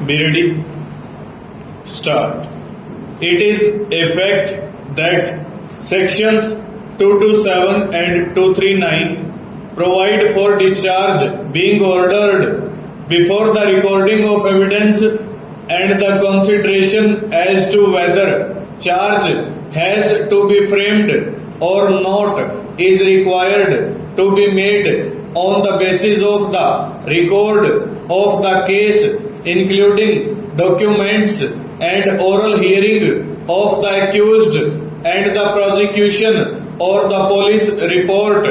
Be ready. Start. It is a fact that sections 227 and 239 provide for discharge being ordered before the recording of evidence and the consideration as to whether charge has to be framed or not is required to be made on the basis of the record of the case, including documents and oral hearing of the accused and the prosecution or the police report,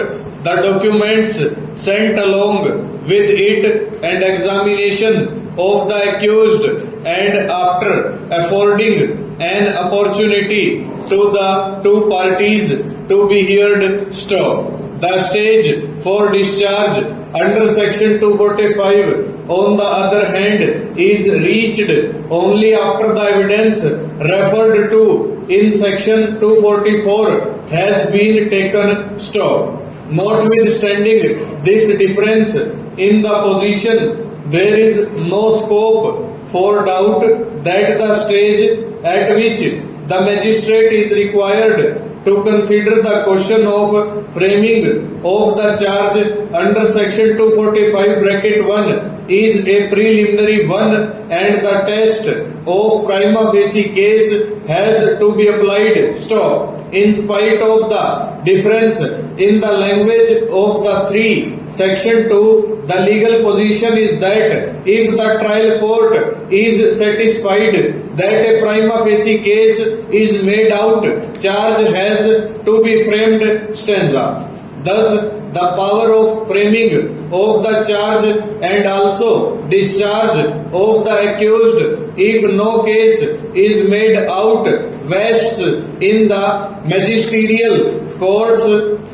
the documents sent along with it and examination of the accused, and after affording an opportunity to the two parties to be heard, stop. The stage for discharge under section 245 on the other hand is reached only after the evidence referred to in section 244 has been taken. Stop. Notwithstanding this difference in the position, there is no scope for doubt that the stage at which the magistrate is required to consider the question of framing of the charge under section 245 bracket 1 is a preliminary one, and the test of prima facie case has to be applied. Stop. In spite of the difference in the language of the three, section 2, the legal position is that if the trial court is satisfied that a prima facie case is made out, charge has to be framed. Stanza. Thus, the power of framing of the charge and also discharge of the accused, if no case is made out, vests in the magisterial courts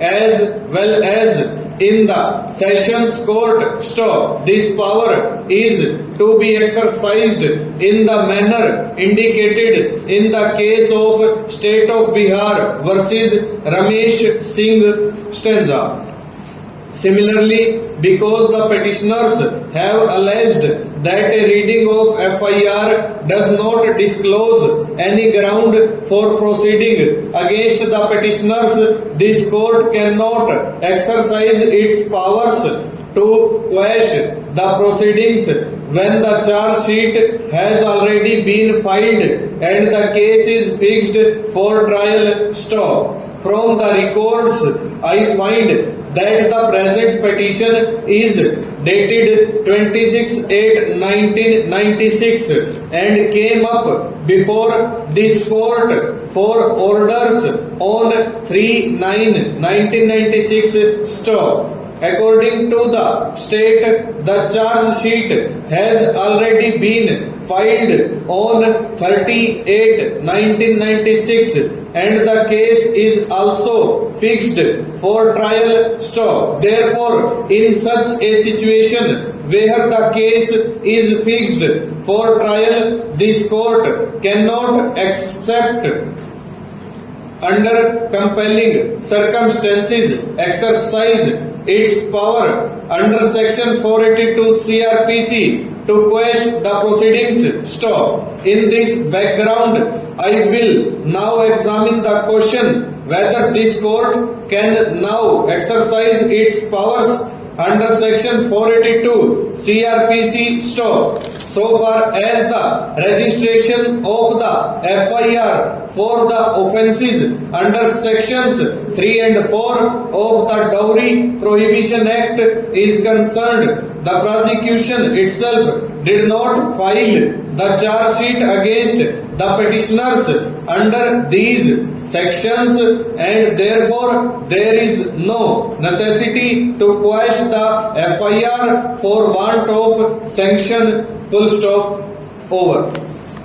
as well as in the sessions court. Stop. This power is to be exercised in the manner indicated in the case of State of Bihar versus Ramesh Singh. Stanza. Similarly, because the petitioners have alleged that a reading of FIR does not disclose any ground for proceeding against the petitioners, this court cannot exercise its powers to quash the proceedings when the charge sheet has already been filed and the case is fixed for trial. Stop. From the records, I find that the present petition is dated 26/8/1996 and came up before this court for orders on 3/9/1996. Stop. According to the state, the charge sheet has already been filed on 30/8/1996 and the case is also fixed for trial. Stop. Therefore, in such a situation where the case is fixed for trial, this court cannot accept under compelling circumstances exercise its power under section 482 CRPC to quash the proceedings. Stop. In this background, I will now examine the question whether this court can now exercise its powers under section 482 CRPC. Stop. So far as the registration of the FIR for the offences under sections 3 and 4 of the Dowry Prohibition Act is concerned, the prosecution itself did not file the charge sheet against the petitioners under these sections, and therefore there is no necessity to quash the FIR for want of sanction. Full stop. Over.